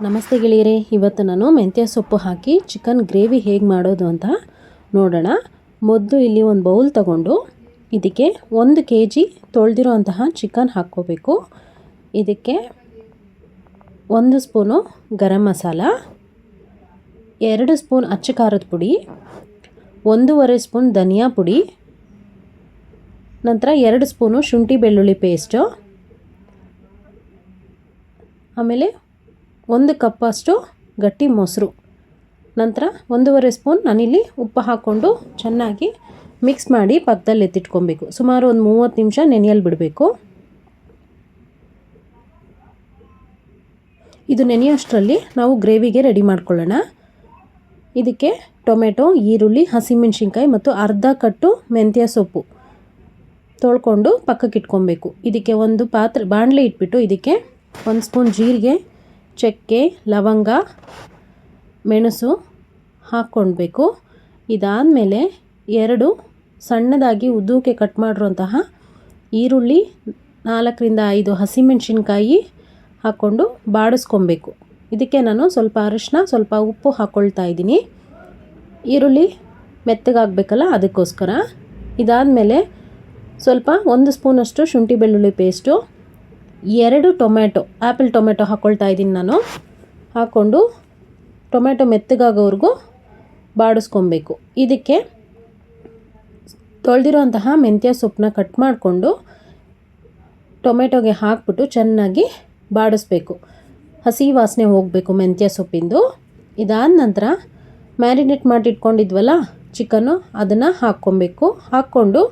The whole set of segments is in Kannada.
ನಮಸ್ತೆ ಗೆಳೆಯರೇ, ಇವತ್ತು ನಾನು ಮೆಂತ್ಯ ಸೊಪ್ಪು ಹಾಕಿ ಚಿಕನ್ ಗ್ರೇವಿ ಹೇಗೆ ಮಾಡೋದು ಅಂತ ನೋಡೋಣ. ಮೊದಲು ಇಲ್ಲಿ ಒಂದು ಬೌಲ್ ತಗೊಂಡು ಇದಕ್ಕೆ 1 kg ತೊಳೆದಿರೋ ಅಂತಹ ಚಿಕನ್ ಹಾಕ್ಕೋಬೇಕು. ಇದಕ್ಕೆ 1 ಸ್ಪೂನು ಗರಂ ಮಸಾಲ, 2 ಸ್ಪೂನ್ ಅಚ್ಚ ಖಾರದ ಪುಡಿ, 1.5 ಸ್ಪೂನ್ ಧನಿಯಾ ಪುಡಿ, ನಂತರ 2 ಸ್ಪೂನು ಶುಂಠಿ ಬೆಳ್ಳುಳ್ಳಿ ಪೇಸ್ಟು, ಆಮೇಲೆ 1 ಕಪ್ಪಷ್ಟು ಗಟ್ಟಿ ಮೊಸರು, ನಂತರ 1.5 ಸ್ಪೂನ್ ನಾನಿಲ್ಲಿ ಉಪ್ಪು ಹಾಕ್ಕೊಂಡು ಚೆನ್ನಾಗಿ ಮಿಕ್ಸ್ ಮಾಡಿ ಪಕ್ಕದಲ್ಲಿ ಎತ್ತಿಟ್ಕೊಬೇಕು. ಸುಮಾರು ಒಂದು 30 ನಿಮಿಷ ನೆನೆಯಲು ಬಿಡಬೇಕು. ಇದು ನೆನೆಯೋಷ್ಟರಲ್ಲಿ ನಾವು ಗ್ರೇವಿಗೆ ರೆಡಿ ಮಾಡ್ಕೊಳ್ಳೋಣ. ಇದಕ್ಕೆ ಟೊಮೆಟೊ, ಈರುಳ್ಳಿ, ಹಸಿಮೆಣಸಿನ್ಕಾಯಿ ಮತ್ತು ಅರ್ಧ ಕಟ್ಟು ಮೆಂತ್ಯ ಸೊಪ್ಪು ತೊಳ್ಕೊಂಡು ಪಕ್ಕಕ್ಕೆ ಇಟ್ಕೊಬೇಕು. ಇದಕ್ಕೆ ಒಂದು ಬಾಣಲೆ ಇಟ್ಬಿಟ್ಟು ಇದಕ್ಕೆ 1 ಸ್ಪೂನ್ ಜೀರಿಗೆ, ಚಕ್ಕೆ, ಲವಂಗ, ಮೆಣಸು ಹಾಕ್ಕೊಳ್ಬೇಕು. ಇದಾದಮೇಲೆ 2 ಸಣ್ಣದಾಗಿ ಉದ್ದಕ್ಕೆ ಕಟ್ ಮಾಡಿರುವಂತಹ ಈರುಳ್ಳಿ, 4ರಿಂದ 5 ಹಸಿಮೆಣಸಿನ್ಕಾಯಿ ಹಾಕ್ಕೊಂಡು ಬಾಡಿಸ್ಕೊಬೇಕು. ಇದಕ್ಕೆ ನಾನು ಸ್ವಲ್ಪ ಅರಿಶಿನ, ಸ್ವಲ್ಪ ಉಪ್ಪು ಹಾಕ್ಕೊಳ್ತಾ ಇದ್ದೀನಿ. ಈರುಳ್ಳಿ ಮೆತ್ತಗಾಗಬೇಕಲ್ಲ, ಅದಕ್ಕೋಸ್ಕರ. ಇದಾದಮೇಲೆ ಸ್ವಲ್ಪ 1 ಸ್ಪೂನಷ್ಟು ಶುಂಠಿ ಬೆಳ್ಳುಳ್ಳಿ ಪೇಸ್ಟು, 2 ಟೊಮೆಟೊ, ಆ್ಯಪಲ್ ಟೊಮೆಟೊ ಹಾಕ್ಕೊಳ್ತಾ ಇದ್ದೀನಿ ನಾನು. ಹಾಕ್ಕೊಂಡು ಟೊಮೆಟೊ ಮೆತ್ತಗಾಗೋವರೆಗೂ ಬಾಡಿಸ್ಕೊಬೇಕು. ಇದಕ್ಕೆ ತೊಳೆದಿರೋಂತಹ ಮೆಂತ್ಯ ಸೊಪ್ಪನ್ನ ಕಟ್ ಮಾಡಿಕೊಂಡು ಟೊಮೆಟೊಗೆ ಹಾಕ್ಬಿಟ್ಟು ಚೆನ್ನಾಗಿ ಬಾಡಿಸ್ಬೇಕು. ಹಸಿ ವಾಸನೆ ಹೋಗಬೇಕು ಮೆಂತ್ಯ ಸೊಪ್ಪಿಂದು. ಇದಾದ ನಂತರ ಮ್ಯಾರಿನೇಟ್ ಮಾಡಿ ಇಟ್ಕೊಂಡಿದ್ವಲ್ಲ ಚಿಕನ್ನು, ಅದನ್ನು ಹಾಕ್ಕೊಬೇಕು. ಹಾಕ್ಕೊಂಡು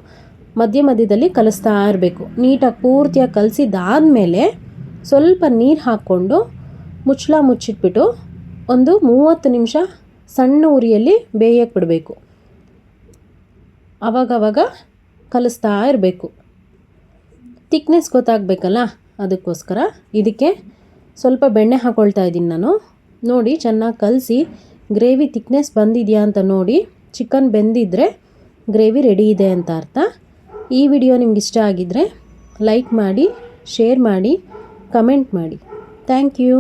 ಮಧ್ಯ ಮಧ್ಯದಲ್ಲಿ ಕಲಿಸ್ತಾ ಇರಬೇಕು. ನೀಟಾಗಿ ಪೂರ್ತಿಯಾಗಿ ಕಲಸಿದಾದಮೇಲೆ ಸ್ವಲ್ಪ ನೀರು ಹಾಕ್ಕೊಂಡು ಮುಚ್ಚಳ ಮುಚ್ಚಿಟ್ಬಿಟ್ಟು ಒಂದು 30 ನಿಮಿಷ ಸಣ್ಣ ಉರಿಯಲ್ಲಿ ಬೇಯಕ್ಕೆ ಬಿಡಬೇಕು. ಆವಾಗವಾಗ ಕಲಿಸ್ತಾ ಇರಬೇಕು. ತಿಕ್ನೆಸ್ ಗೊತ್ತಾಗಬೇಕಲ್ಲ, ಅದಕ್ಕೋಸ್ಕರ. ಇದಕ್ಕೆ ಸ್ವಲ್ಪ ಬೆಣ್ಣೆ ಹಾಕ್ಕೊಳ್ತಾ ಇದ್ದೀನಿ ನಾನು. ನೋಡಿ, ಚೆನ್ನಾಗಿ ಕಲಸಿ ಗ್ರೇವಿ ತಿಕ್ನೆಸ್ ಬಂದಿದೆಯಾ ಅಂತ ನೋಡಿ. ಚಿಕನ್ ಬೆಂದಿದ್ದರೆ ಗ್ರೇವಿ ರೆಡಿ ಇದೆ ಅಂತ ಅರ್ಥ. ಈ ವಿಡಿಯೋ ನಿಮ್ಗೆ ಇಷ್ಟ ಆಗಿದ್ದರೆ ಲೈಕ್ ಮಾಡಿ, ಶೇರ್ ಮಾಡಿ, ಕಮೆಂಟ್ ಮಾಡಿ. Thank you.